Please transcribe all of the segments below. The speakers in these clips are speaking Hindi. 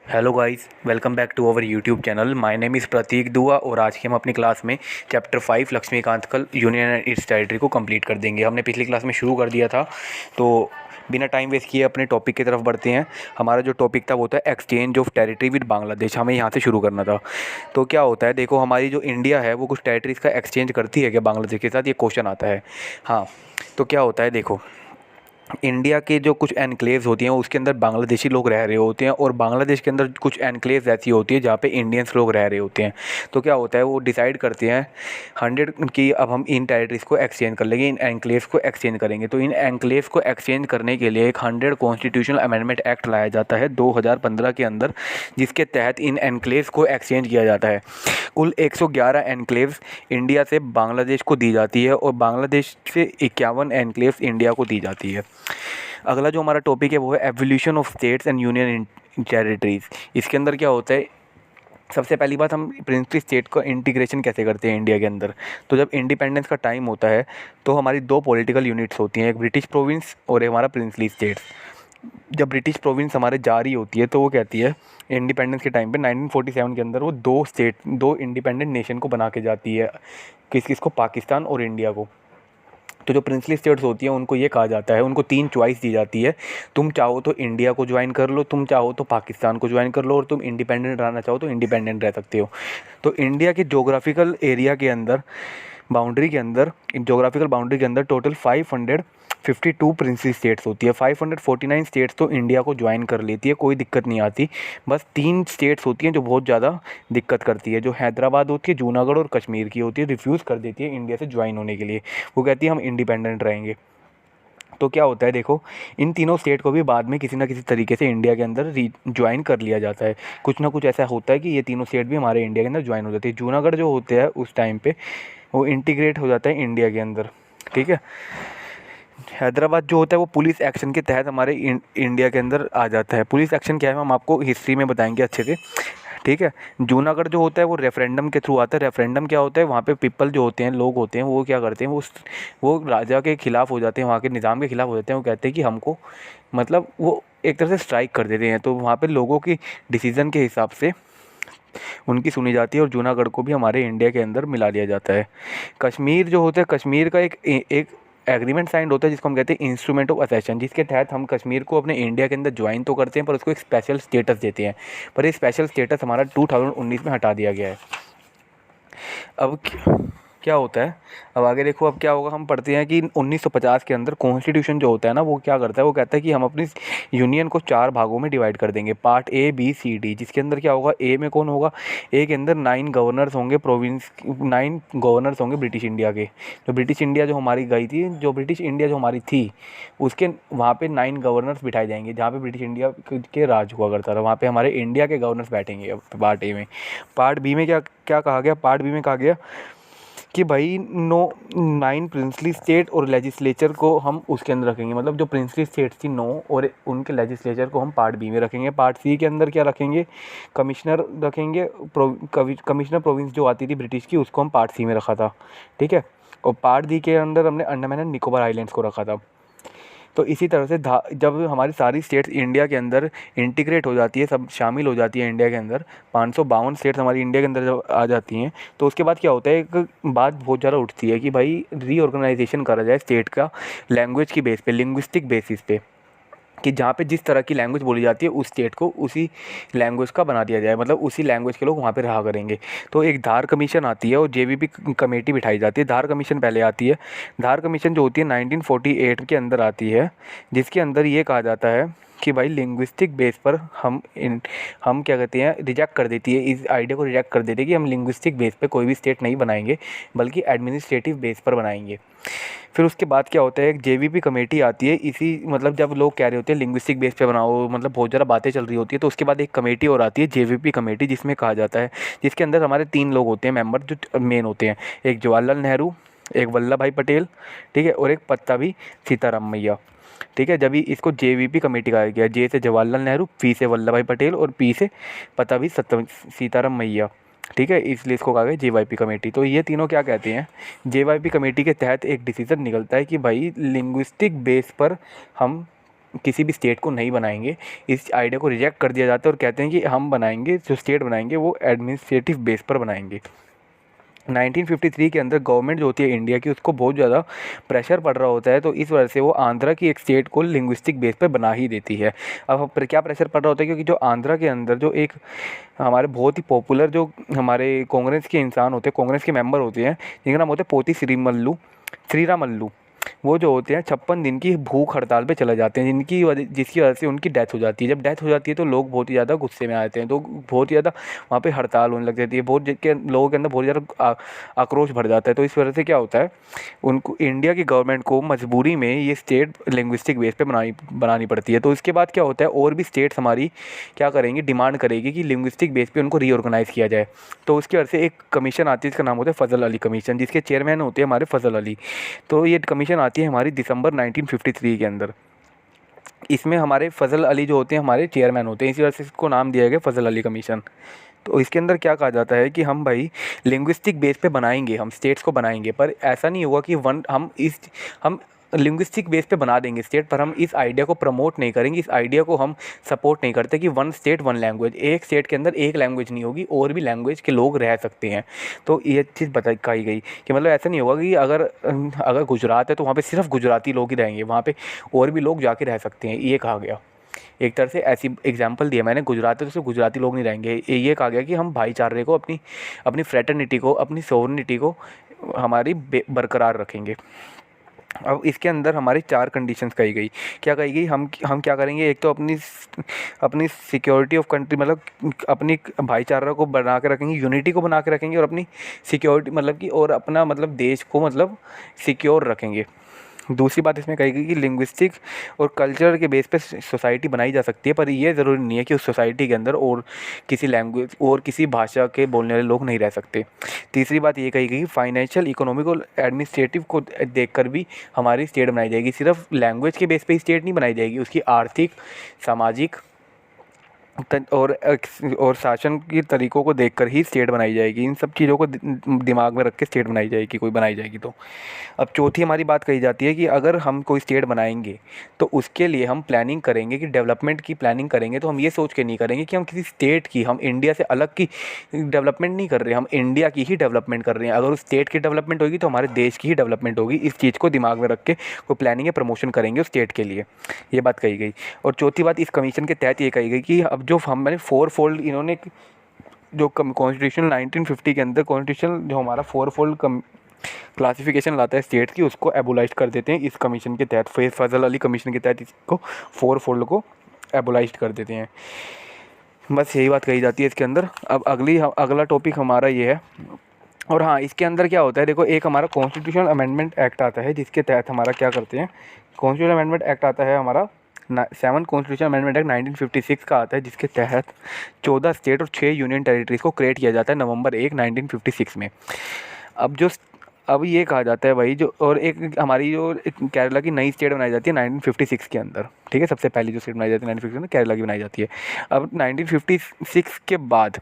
Hello guys, welcome back to our YouTube channel. My name is Pratik Dua और आज की हम अपनी क्लास में चैप्टर 5 लक्ष्मीकांत कल यूनियन एंड इट्स टेरिटरी को कंप्लीट कर देंगे। हमने पिछली क्लास में शुरू कर दिया था, तो बिना टाइम वेस्ट किए अपने टॉपिक की तरफ बढ़ते हैं। हमारा जो टॉपिक था वो था exchange of territory with Bangladesh. हमें यहाँ से शुरू करना था। तो क्या होता है, देखो हमारी जो इंडिया है वो कुछ टेरिटरीज़ का एक्सचेंज करती है क्या बांग्लादेश के साथ, ये क्वेश्चन आता है। हाँ, तो क्या होता है, देखो इंडिया के जो कुछ एनक्लेव्स होती हैं उसके अंदर बांग्लादेशी लोग रह रहे होते हैं और बांग्लादेश के अंदर कुछ एनक्लेव्स ऐसी होती है जहाँ पे इंडियंस लोग रह रहे होते हैं। तो क्या होता है, वो डिसाइड करते हैं 100 की अब हम इन टेरिटरीज़ को एक्सचेंज कर लेंगे, इन एनक्लेव्स को एक्सचेंज करेंगे। तो इन एनक्लेव्स को एक्सचेंज करने के लिए एक 100 कॉन्स्टिट्यूशनल अमेंडमेंट एक्ट लाया जाता है 2015 के अंदर, जिसके तहत इन एनक्लेव्स को एक्सचेंज किया जाता है। कुल 111 एनक्लेव्स इंडिया से बांग्लादेश को दी जाती है और बांग्लादेश से 51 एनक्लेव्स इंडिया को दी जाती है। अगला जो हमारा टॉपिक है वो है evolution of states and union territories. इसके अंदर क्या होता है, सबसे पहली बात हम प्रिंसली स्टेट का इंटीग्रेशन कैसे करते हैं इंडिया के अंदर। तो जब इंडिपेंडेंस का टाइम होता है तो हमारी दो पॉलिटिकल यूनिट्स होती हैं, एक ब्रिटिश प्रोविंस और एक हमारा प्रिंसली स्टेट्स। जब ब्रिटिश प्रोविंस हमारे जा रही होती है तो वो कहती है इंडिपेंडेंस के टाइम पे 1947 के अंदर वो दो इंडिपेंडेंट नेशन को बना के जाती है, किस किस को, पाकिस्तान और इंडिया को। तो जो प्रिंसली स्टेट्स होती हैं उनको ये कहा जाता है, उनको 3 चॉइस दी जाती है, तुम चाहो तो इंडिया को ज्वाइन कर लो, तुम चाहो तो पाकिस्तान को ज्वाइन कर लो और तुम इंडिपेंडेंट रहना चाहो तो इंडिपेंडेंट रह सकते हो। तो इंडिया के जोग्राफिकल एरिया के अंदर, जोग्राफिकल बाउंड्री के अंदर टोटल 552 प्रिंसली स्टेट्स होती है। 549 स्टेट्स तो इंडिया को ज्वाइन कर लेती है, कोई दिक्कत नहीं आती। बस 3 स्टेट्स होती हैं जो बहुत ज़्यादा दिक्कत करती है, जो हैदराबाद होती है, जूनागढ़ और कश्मीर की होती है, रिफ्यूज़ कर देती है इंडिया से ज्वाइन होने के लिए। वो कहती है हम इंडिपेंडेंट रहेंगे। तो क्या होता है, देखो इन तीनों स्टेट को भी बाद में किसी ना किसी तरीके से इंडिया के अंदर ज्वाइन कर लिया जाता है। कुछ ना कुछ ऐसा होता है कि ये तीनों स्टेट भी हमारे इंडिया के अंदर ज्वाइन हो जाती है। जूनागढ़ जो होते हैं उस टाइम पे वो इंटीग्रेट हो जाता है इंडिया के अंदर, ठीक है। हैदराबाद जो होता है वो पुलिस एक्शन के तहत हमारे इंडिया के अंदर आ जाता है। पुलिस एक्शन क्या है हम आपको हिस्ट्री में बताएंगे अच्छे से, ठीक है। जूनागढ़ जो होता है वो रेफरेंडम के थ्रू आता है। रेफरेंडम क्या होता है, वहाँ पे पीपल जो होते हैं, लोग होते हैं, वो क्या करते हैं, वो राजा के खिलाफ़ हो जाते हैं, वहाँ के निज़ाम के खिलाफ़ हो जाते हैं। वो कहते हैं कि हमको, मतलब वो एक तरह से स्ट्राइक कर देते हैं। तो वहाँ पे लोगों की डिसीज़न के हिसाब से उनकी सुनी जाती है और जूनागढ़ को भी हमारे इंडिया के अंदर मिला लिया जाता है। कश्मीर जो होता है, कश्मीर का एक एग्रीमेंट साइंड होता है जिसको हम कहते हैं इंस्ट्रूमेंट ऑफ असेशन, जिसके तहत हम कश्मीर को अपने इंडिया के अंदर ज्वाइन तो करते हैं पर उसको एक स्पेशल स्टेटस देते हैं। पर ये स्पेशल स्टेटस हमारा 2019 में हटा दिया गया है। अब क्या होता है, अब आगे देखो, अब क्या होगा, हम पढ़ते हैं कि 1950 के अंदर कॉन्स्टिट्यूशन जो होता है ना वो क्या करता है, वो कहता है कि हम अपनी यूनियन को 4 भागों में डिवाइड कर देंगे, part A B C D. जिसके अंदर क्या होगा, ए में कौन होगा, ए के अंदर 9 गवर्नर्स होंगे, 9 गवर्नर्स होंगे ब्रिटिश इंडिया के। जो ब्रिटिश इंडिया जो हमारी गई थी, जो ब्रिटिश इंडिया जो हमारी थी, उसके वहाँ पे 9 गवर्नर्स बिठाए जाएंगे। जहाँ पे ब्रिटिश इंडिया के राज हुआ करता था वहाँ पे हमारे इंडिया के गवर्नर्स बैठेंगे। अब पार्ट ए में। पार्ट बी में क्या क्या कहा गया, पार्ट बी में कहा गया कि भाई 9 प्रिंसली स्टेट और लेजिस्लेचर को हम उसके अंदर रखेंगे। मतलब जो प्रिंसली स्टेट्स थी 9 और उनके लेजिस्लेचर को हम पार्ट बी में रखेंगे। पार्ट सी के अंदर क्या रखेंगे, कमिश्नर रखेंगे। कमिश्नर प्रोविंस जो आती थी ब्रिटिश की, उसको हम पार्ट सी में रखा था, ठीक है। और पार्ट डी के अंदर हमने अंडमान एंड निकोबार आइलैंड्स को रखा था। तो इसी तरह से जब हमारी सारी स्टेट्स इंडिया के अंदर इंटीग्रेट हो जाती है, सब शामिल हो जाती है इंडिया के अंदर, 552 स्टेट्स हमारी इंडिया के अंदर जब आ जाती हैं, तो उसके बाद क्या होता है, एक बात बहुत ज़्यादा उठती है कि भाई रीऑर्गेनाइजेशन करा जाए स्टेट का लैंग्वेज की बेस पे, लिंग्विस्टिक बेसिस पे, कि जहाँ पे जिस तरह की लैंग्वेज बोली जाती है उस स्टेट को उसी लैंग्वेज का बना दिया जाए, मतलब उसी लैंग्वेज के लोग वहाँ पे रहा करेंगे। तो एक धार कमीशन आती है और जेवीपी कमेटी बिठाई जाती है। धार कमीशन पहले आती है। धार कमीशन जो होती है 1948 के अंदर आती है, जिसके अंदर ये कहा जाता है कि भाई लिंग्विस्टिक बेस पर हम क्या कहते हैं, रिजेक्ट कर देती है, इस आइडिया को रिजेक्ट कर देती है कि हम लिंग्विस्टिक बेस पे कोई भी स्टेट नहीं बनाएंगे बल्कि एडमिनिस्ट्रेटिव बेस पर बनाएंगे। फिर उसके बाद क्या होता है, एक जेवीपी कमेटी आती है, इसी मतलब जब लोग कह रहे होते हैं लिंग्विस्टिक बेस पे बनाओ, मतलब बहुत ज़्यादा बातें चल रही होती है, तो उसके बाद एक कमेटी और आती है जेवीपी कमेटी, जिसमें कहा जाता है, जिसके अंदर हमारे 3 लोग होते हैं मेंबर जो मेन होते हैं, एक जवाहरलाल नेहरू, एक वल्लभ भाई पटेल, ठीक है, और एक पत्ताभी सीताराम मैया, ठीक है। जब भी इसको जेवीपी कमेटी कहा गया, जे से जवाहरलाल नेहरू, पी से वल्लभ भाई पटेल और पी से पत्ताभी सीताराम मैया, ठीक है, इसलिए इसको कहा गया जेवाईपी कमेटी। तो ये तीनों क्या कहते हैं, जेवाईपी कमेटी के तहत एक डिसीजन निकलता है कि भाई लिंग्विस्टिक बेस पर हम किसी भी स्टेट को नहीं बनाएंगे, इस आइडिया को रिजेक्ट कर दिया जाता है और कहते हैं कि हम बनाएंगे, जो स्टेट बनाएंगे वो एडमिनिस्ट्रेटिव बेस पर बनाएंगे। 1953 के अंदर गवर्नमेंट जो होती है इंडिया की, उसको बहुत ज़्यादा प्रेशर पड़ रहा होता है, तो इस वजह से वो आंध्रा की एक स्टेट को लिंग्विस्टिक बेस पर बना ही देती है। अब क्या प्रेशर पड़ रहा होता है, क्योंकि जो आंध्रा के अंदर जो एक हमारे बहुत ही पॉपुलर जो हमारे कांग्रेस के इंसान होते हैं, कांग्रेस के मेंबर होते हैं, जिनका नाम होता है पोती श्रीरामल्लू, वो जो होते हैं 56 दिन की भूख हड़ताल पे चले जाते हैं, जिसकी वजह से उनकी डेथ हो जाती है। जब डेथ हो जाती है तो लोग बहुत ही ज़्यादा गुस्से में आते हैं, तो बहुत ही ज़्यादा वहाँ पे हड़ताल होने लग जाती है, बहुत के लोगों के अंदर बहुत ज़्यादा आक्रोश भर जाता है। तो इस वजह से क्या होता है, उनको इंडिया की गवर्नमेंट को मजबूरी में ये स्टेट लिंग्विस्टिक बेस पे बनानी पड़ती है। तो इसके बाद क्या होता है, और भी स्टेट्स हमारी क्या करेंगी, डिमांड करेगी कि लिंग्विस्टिक बेस पे उनको रीऑर्गेनाइज़ किया जाए। तो उसकी वजह से एक कमीशन आती है, जिसका नाम होता है फ़ज़ल अली कमीशन, जिसके चेयरमैन होते हैं हमारे फ़ज़ल अली। तो ये कमीशन आती है हमारी दिसंबर 1953 के अंदर। इसमें हमारे फ़ज़ल अली जो होते हैं हमारे चेयरमैन होते हैं, इसी वजह से इसको नाम दिया गया फ़ज़ल अली कमीशन। तो इसके अंदर क्या कहा जाता है कि हम भाई लिंग्विस्टिक बेस पे बनाएंगे, हम स्टेट्स को बनाएंगे, पर ऐसा नहीं होगा कि हम लिंग्विस्टिक बेस पे बना देंगे स्टेट, पर हम इस आइडिया को प्रमोट नहीं करेंगे, इस आइडिया को हम सपोर्ट नहीं करते कि वन स्टेट वन लैंग्वेज, एक स्टेट के अंदर एक लैंग्वेज नहीं होगी, और भी लैंग्वेज के लोग रह सकते हैं। तो ये चीज़ कही गई कि मतलब ऐसा नहीं होगा कि अगर गुजरात है तो वहाँ पे सिर्फ गुजराती लोग ही रहेंगे, वहाँ पे और भी लोग जाके रह सकते हैं, ये कहा गया। एक तरह से ऐसी एग्जांपल दिया मैंने, गुजरात है तो सिर्फ गुजराती लोग नहीं रहेंगे। ये कहा गया कि हम भाईचारे को, अपनी अपनी फ्रेटर्निटी को, अपनी सोवरेनिटी को हमारी बरकरार रखेंगे। अब इसके अंदर हमारी 4 कंडीशंस कही गई। क्या कही गई, हम क्या करेंगे, एक तो अपनी सिक्योरिटी ऑफ कंट्री, मतलब अपनी भाईचारा को बना के रखेंगे, यूनिटी को बना के रखेंगे, और अपनी सिक्योरिटी मतलब कि, और अपना मतलब देश को मतलब सिक्योर रखेंगे। दूसरी बात इसमें कही गई कि लिंग्विस्टिक और कल्चर के बेस पे सोसाइटी बनाई जा सकती है, पर ये ज़रूरी नहीं है कि उस सोसाइटी के अंदर और किसी लैंग्वेज और किसी भाषा के बोलने वाले लोग नहीं रह सकते। तीसरी बात ये कही गई कि फाइनेंशियल, इकोनॉमिक और एडमिनिस्ट्रेटिव को देखकर भी हमारी स्टेट बनाई जाएगी। सिर्फ लैंग्वेज के बेस पे स्टेट नहीं बनाई जाएगी, उसकी आर्थिक, सामाजिक और शासन के तरीक़ों को देखकर ही स्टेट बनाई जाएगी। इन सब चीज़ों को दिमाग में रख के स्टेट बनाई जाएगी, कोई बनाई जाएगी तो। अब चौथी हमारी बात कही जाती है कि अगर हम कोई स्टेट बनाएंगे तो उसके लिए हम प्लानिंग करेंगे, कि डेवलपमेंट की प्लानिंग करेंगे, तो हम ये सोच के नहीं करेंगे कि हम किसी स्टेट की, हम इंडिया से अलग की डेवलपमेंट नहीं कर रहे हैं, हम इंडिया की ही डेवलपमेंट कर रहे हैं। अगर उस स्टेट की डेवलपमेंट होगी तो हमारे देश की ही डेवलपमेंट होगी। इस चीज़ को दिमाग में रख के कोई प्लानिंग या प्रमोशन करेंगे उस स्टेट के लिए, ये बात कही गई। और चौथी बात इस कमीशन के तहत ये कही गई कि अब जो हमने 4 फोल्ड, इन्होंने जो कॉन्स्टिट्यूशन 1950 के अंदर कॉन्स्टिट्यूशन जो हमारा 4 फोल्ड क्लासिफिकेशन लाता है स्टेट की, उसको एबोलाइज कर देते हैं इस कमीशन के तहत। फ़ज़ल अली कमीशन के तहत इसको 4 फोल्ड को एबोलाइज कर देते हैं। बस यही बात कही जाती है इसके अंदर। अब अगला टॉपिक हमारा ये है। और हाँ, इसके अंदर क्या होता है, देखो, एक हमारा कॉन्स्टिट्यूशनल अमेंडमेंट एक्ट आता है, जिसके तहत हमारा क्या करते हैं, कॉन्स्टिट्यूशनल अमेंडमेंट एक्ट आता है हमारा 7 कॉन्स्टिट्यूशन अमेंडमेंट एक्ट 1956 का आता है, जिसके तहत 14 स्टेट और 6 यूनियन टेरिटरीज़ को क्रिएट किया जाता है नवंबर 1, 1956 में। अब ये कहा जाता है भाई, जो और एक हमारी जो केरला की नई स्टेट बनाई जाती है 1956 के अंदर, ठीक है। सबसे पहली जो स्टेट बनाई जाती है 1956 में, केरला की बनाई जाती है। अब 1956 के बाद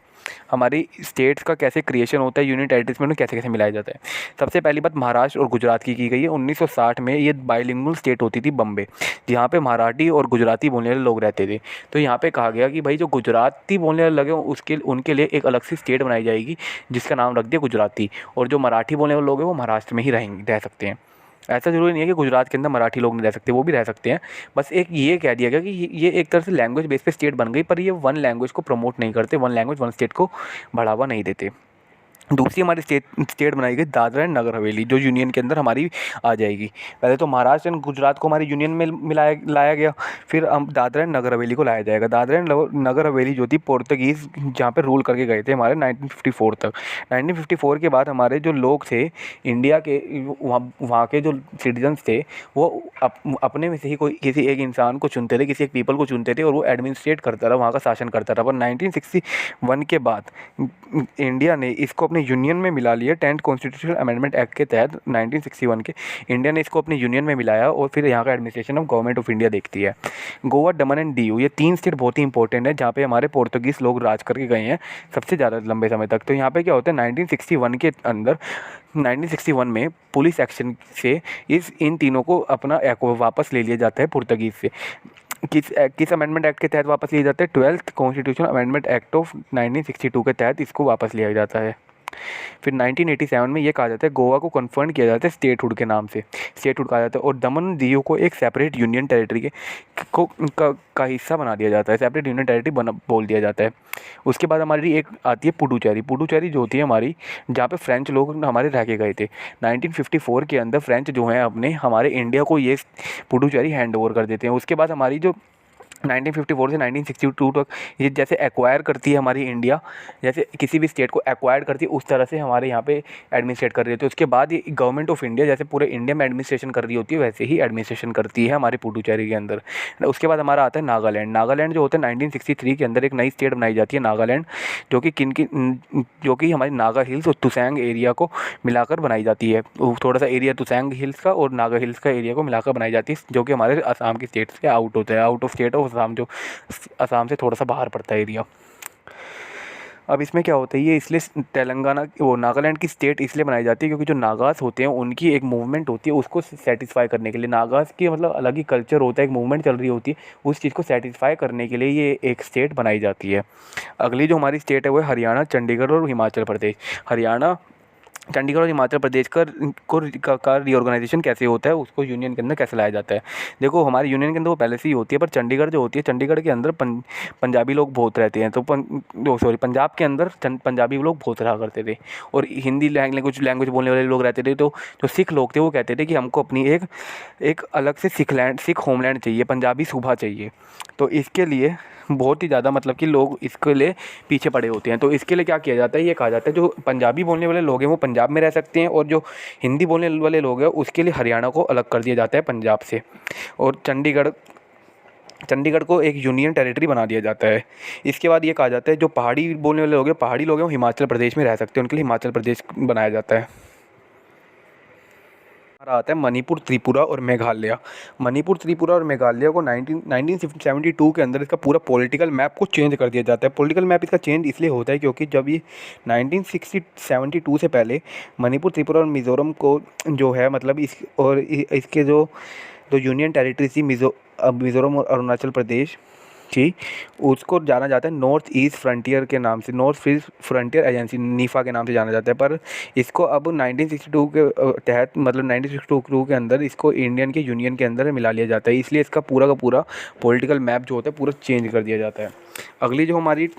हमारी स्टेट्स का कैसे क्रिएशन होता है, यूनियन टेरिटरीज में उन्हें कैसे कैसे मिलाया जाता है। सबसे पहली बात महाराष्ट्र और गुजरात की गई है। 1960 में ये बाइलिंगुअल स्टेट होती थी बम्बे, जहाँ पे मराठी और गुजराती बोलने वाले लोग रहते थे। तो यहाँ पे कहा गया कि भाई जो गुजराती बोलने वाले लगे उनके लिए एक अलग सी स्टेट बनाई जाएगी, जिसका नाम रख दिया गुजराती, और जो मराठी बोलने वाले लोग हैं वो महाराष्ट्र में ही रह सकते हैं। ऐसा ज़रूरी नहीं है कि गुजरात के अंदर मराठी लोग नहीं रह सकते, वो भी रह सकते हैं। बस एक ये कह दिया गया कि ये एक तरह से लैंग्वेज बेस पे स्टेट बन गई, पर ये वन लैंग्वेज को प्रमोट नहीं करते, वन लैंग्वेज वन स्टेट को बढ़ावा नहीं देते। दूसरी हमारी स्टेट बनाई गई दादरा एंड नगर हवेली, जो यूनियन के अंदर हमारी आ जाएगी। पहले तो महाराष्ट्र एंड गुजरात को हमारी यूनियन में लाया गया, फिर हम दादरा एंड नगर हवेली को लाया जाएगा। दादरा एंड नगर हवेली जो थी पोर्तुगीज़ जहाँ पे रूल करके गए थे हमारे 1954 तक। 1954 के बाद हमारे जो लोग थे इंडिया के, वहाँ के जो सिटीजन्स थे, वो अपने में से ही कोई किसी एक इंसान को चुनते थे, किसी एक पीपल को चुनते थे, और वो एडमिनिस्ट्रेट करता रहा, वहाँ का शासन करता रहा। पर 1961 के बाद इंडिया ने इसको अपने यूनियन में मिला लिया। 10th कॉन्स्टिट्यूशनल अमेंडमेंट एक्ट के तहत 1961 के इंडिया ने इसको अपने यूनियन में मिलाया, और फिर यहाँ का एडमिनिस्ट्रेशन अब गवर्नमेंट ऑफ इंडिया देखती है। गोवा, दमन एंड दीव, ये 3 स्टेट बहुत ही इंपॉर्टेंट है, जहाँ पे हमारे पोर्तुगीज़ लोग राज करके गए हैं सबसे ज़्यादा लंबे समय तक। तो यहाँ पे क्या होता है, 1961 में पुलिस एक्शन से इन तीनों को अपना वापस ले लिया जाता है पुर्तगीज़ से। किस अमेंडमेंट एक्ट के तहत वापस लिए जाते हैं? 12th constitution amendment act of 1962 के तहत इसको वापस लिया जाता है। फिर 1987 में ये कहा जाता है गोवा को कन्फर्म किया जाता है स्टेटहुड के नाम से, स्टेटहुड कहा जाता है, और दमन दीव को एक सेपरेट यूनियन टेरिटरी का हिस्सा बना दिया जाता है, सेपरेट यूनियन टेरिटरी बोल दिया जाता है। उसके बाद हमारी एक आती है पुडुचेरी। पुडुचेरी जो होती है हमारी, जहाँ पे फ्रेंच लोग हमारे रह के गए थे। 1954 के अंदर फ्रेंच जो हैं अपने हमारे इंडिया को ये पुडुचेरी हैंड ओवर कर देते हैं। उसके बाद हमारी जो 1954 से 1962 तक ये जैसे एक्वायर करती है हमारी इंडिया, जैसे किसी भी स्टेट को एक्वायर करती है उस तरह से हमारे यहाँ पे एडमिनिस्ट्रेट कर रही होती है। उसके बाद ये गवर्नमेंट ऑफ इंडिया जैसे पूरे इंडिया में एडमिनिस्ट्रेशन कर रही होती है वैसे ही एडमिनिस्ट्रेशन करती है हमारी पुडुचेरी के अंदर। उसके बाद हमारा आता है नागालैंड। नागालैंड जो होता है 1963 के अंदर एक नई स्टेट बनाई जाती है नागालैंड, जो कि हमारी नागा हिल्स और तुसैंग एरिया को मिलाकर बनाई जाती है। थोड़ा सा एरिया तुसैंग हिल्स का और नागा हिल्स का एरिया को मिलाकर बनाई जाती है, जो कि हमारे असम की स्टेट से आउट होता है, out of state of Assam, जो असम से थोड़ा सा बाहर पड़ता है एरिया। अब इसमें क्या होता है, ये इसलिए तेलंगाना वो नागालैंड की स्टेट इसलिए बनाई जाती है क्योंकि जो नागास होते हैं उनकी एक मूवमेंट होती है, उसको सेटिस्फाई करने के लिए। नागास की मतलब अलग ही कल्चर होता है, एक मूवमेंट चल रही होती है, उस चीज़ को सेटिस्फाई करने के लिए ये एक स्टेट बनाई जाती है। अगली जो हमारी स्टेट है वो है हरियाणा, चंडीगढ़ और हिमाचल प्रदेश। हरियाणा, चंडीगढ़ और हिमाचल प्रदेश का रीऑर्गेनाइजेशन कैसे होता है, उसको यूनियन के अंदर कैसे लाया जाता है। देखो हमारे यूनियन के अंदर वो पहले से ही होती है, पर चंडीगढ़ जो होती है, चंडीगढ़ के अंदर पंजाबी लोग बहुत रहते हैं, तो पंजाब के अंदर पंजाबी लोग बहुत रहा करते थे, और हिंदी लैंग्वेज बोलने वाले लोग रहते थे। तो जो सिख लोग थे वो कहते थे कि हमको अपनी एक अलग से सिख होमलैंड चाहिए, पंजाबी सूबा चाहिए। तो इसके लिए बहुत ही ज़्यादा मतलब कि लोग इसके लिए पीछे पड़े होते हैं। तो इसके लिए क्या किया जाता है, ये कहा जाता है जो पंजाबी बोलने वाले लोग हैं वो पंजाब में रह सकते हैं, और जो हिंदी बोलने वाले लोग हैं उसके लिए हरियाणा को अलग कर दिया जाता है पंजाब से, और चंडीगढ़ को एक यूनियन टेरिटरी बना दिया जाता है। इसके बाद ये कहा जाता है जो पहाड़ी बोलने वाले लोग हैं वो हिमाचल प्रदेश में रह सकते हैं, उनके लिए हिमाचल प्रदेश बनाया जाता है। आता है मणिपुर, त्रिपुरा और मेघालय। मणिपुर, त्रिपुरा और मेघालय को 1972 के अंदर इसका पूरा पॉलिटिकल मैप को चेंज कर दिया जाता है। पॉलिटिकल मैप इसका चेंज इसलिए होता है क्योंकि जब ये 1972 से पहले मणिपुर, त्रिपुरा और मिज़ोरम को जो है मतलब इसके जो यूनियन टेरिटरी थी मिज़ोरम और अरुणाचल प्रदेश थी, उसको जाना जाता है नॉर्थ ईस्ट फ्रंटियर के नाम से, north east frontier agency Nipah के नाम से जाना जाता है। पर इसको अब 1962 के तहत मतलब 1962 के अंदर इसको इंडियन के यूनियन के अंदर मिला लिया जाता है, इसलिए इसका पूरा का पूरा पॉलिटिकल मैप जो होता है पूरा चेंज कर दिया जाता है। अगली जो हमारी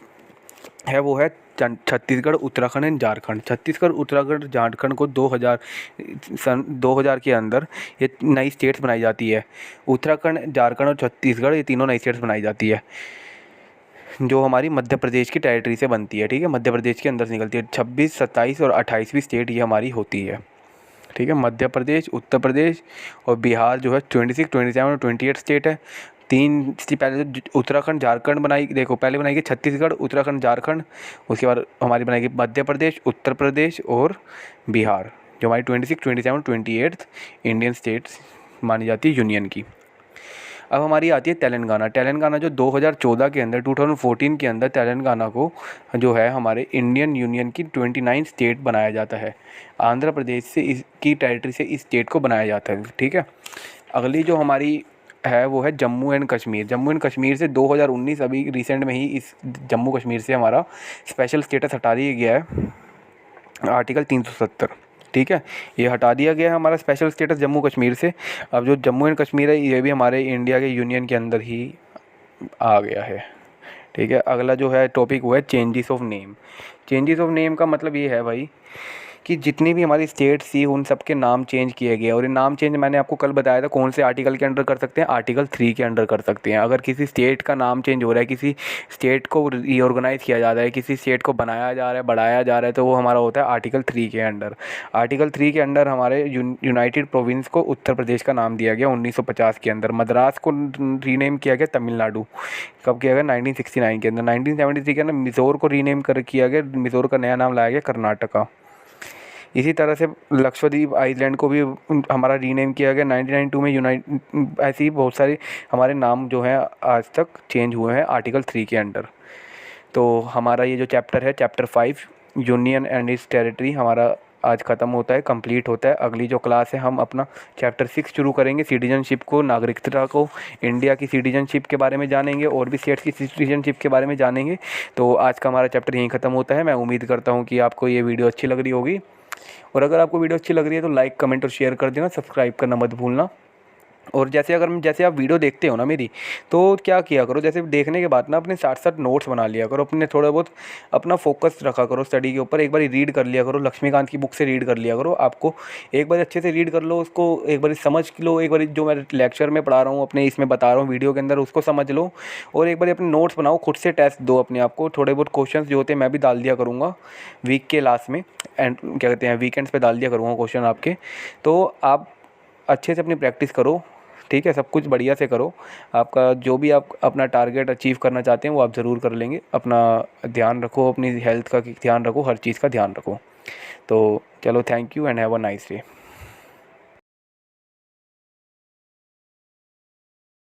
है वो है छत्तीसगढ़, उत्तराखंड एंड झारखंड। छत्तीसगढ़, उत्तराखंड, झारखंड को 2000 के अंदर ये नई स्टेट्स बनाई जाती है। उत्तराखंड, झारखंड और छत्तीसगढ़ ये तीनों नई स्टेट्स बनाई जाती है, जो हमारी मध्य प्रदेश की टेरिटरी से बनती है। ठीक है, मध्य प्रदेश के अंदर से निकलती है। 26, 27 और 28वीं स्टेट ये हमारी होती है। ठीक है, मध्य प्रदेश, उत्तर प्रदेश और बिहार जो है 26, 27 और 28 स्टेट है। पहले उत्तराखंड, झारखंड पहले बनाई गई छत्तीसगढ़, उत्तराखंड, झारखंड, उसके बाद हमारी बनाई गई मध्य प्रदेश, उत्तर प्रदेश और बिहार, जो हमारी 26, 27 और 28 इंडियन स्टेट्स मानी जाती है यूनियन की। अब हमारी आती है तेलंगाना। तेलंगाना जो 2014 के अंदर 2014 के अंदर तेलंगाना को जो है हमारे इंडियन यूनियन की 29 स्टेट बनाया जाता है। आंध्र प्रदेश से इसकी टेरिटरी से इस स्टेट को बनाया जाता है। ठीक है, अगली जो हमारी है वो है जम्मू एंड कश्मीर। जम्मू एंड कश्मीर से 2019 अभी रिसेंट में ही इस जम्मू कश्मीर से हमारा स्पेशल स्टेटस हटा दिया गया है, आर्टिकल 370। ठीक है, ये हटा दिया गया है हमारा स्पेशल स्टेटस जम्मू कश्मीर से। अब जो जम्मू एंड कश्मीर है ये भी हमारे इंडिया के यूनियन के अंदर ही आ गया है। ठीक है, अगला जो है टॉपिक वो है changes of name. Changes of name का मतलब ये है भाई कि जितनी भी हमारी स्टेट्स थी उन सब के नाम चेंज किए गए, और ये नाम चेंज मैंने आपको कल बताया था कौन से आर्टिकल के अंडर कर सकते हैं, आर्टिकल 3 के अंडर कर सकते हैं। अगर किसी स्टेट का नाम चेंज हो रहा है, किसी स्टेट को रीऑर्गेनाइज किया जा रहा है, किसी स्टेट को बनाया जा रहा है, बढ़ाया जा रहा है, तो वो हमारा होता है आर्टिकल 3 के अंडर। आर्टिकल 3 के अंडर हमारे यूनाइटेड प्रोविंस को उत्तर प्रदेश का नाम दिया गया 1950 के अंदर। मद्रास को रीनेम किया गया तमिलनाडु, कब किया गया 1969 के अंदर। 1973 के अंदर मिज़ोर को रीनेम किया गया, मिज़ोर का नया नाम लाया गया कर्नाटका। इसी तरह से लक्षद्वीप आइलैंड को भी हमारा रीनेम किया गया 1992 में। ऐसे ही बहुत सारे हमारे नाम जो हैं आज तक चेंज हुए हैं आर्टिकल 3 के अंडर। तो हमारा ये जो चैप्टर है chapter 5 union and it's territory हमारा आज ख़त्म होता है, कंप्लीट होता है। अगली जो क्लास है हम अपना चैप्टर 6 शुरू करेंगे, सिटीजनशिप को, नागरिकता को, इंडिया की सिटीजनशिप के बारे में जानेंगे और भी स्टेट्स की सिटीजनशिप के बारे में जानेंगे। तो आज का हमारा चैप्टर यहीं ख़त्म होता है। मैं उम्मीद करता हूँ कि आपको ये वीडियो अच्छी लग रही होगी, और अगर आपको वीडियो अच्छी लग रही है तो लाइक, कमेंट और शेयर कर देना, सब्सक्राइब करना मत भूलना। और जैसे आप वीडियो देखते हो ना मेरी, तो क्या किया करो, जैसे देखने के बाद ना अपने साथ साथ नोट्स बना लिया करो, अपने थोड़ा बहुत अपना फोकस रखा करो स्टडी के ऊपर। एक बार रीड कर लिया करो, लक्ष्मीकांत की बुक से रीड कर लिया करो। आपको एक बार अच्छे से रीड कर लो, उसको एक बार समझ लो, एक बार जो मैं लेक्चर में पढ़ा रहा हूँ, अपने इसमें बता रहा हूँ वीडियो के अंदर, उसको समझ लो। और एक बार अपने नोट्स बनाओ, खुद से टेस्ट दो अपने आप को। थोड़े बहुत क्वेश्चन जो होते हैं मैं भी डाल दिया करूँगा वीक के लास्ट में, एंड क्या कहते हैं, वीकेंड्स पे डाल दिया करूँगा क्वेश्चन आपके। तो आप अच्छे से अपनी प्रैक्टिस करो, ठीक है, सब कुछ बढ़िया से करो। आपका जो भी आप अपना टारगेट अचीव करना चाहते हैं वो आप ज़रूर कर लेंगे। अपना ध्यान रखो, अपनी हेल्थ का ध्यान रखो, हर चीज़ का ध्यान रखो। तो चलो, thank you and have a nice day.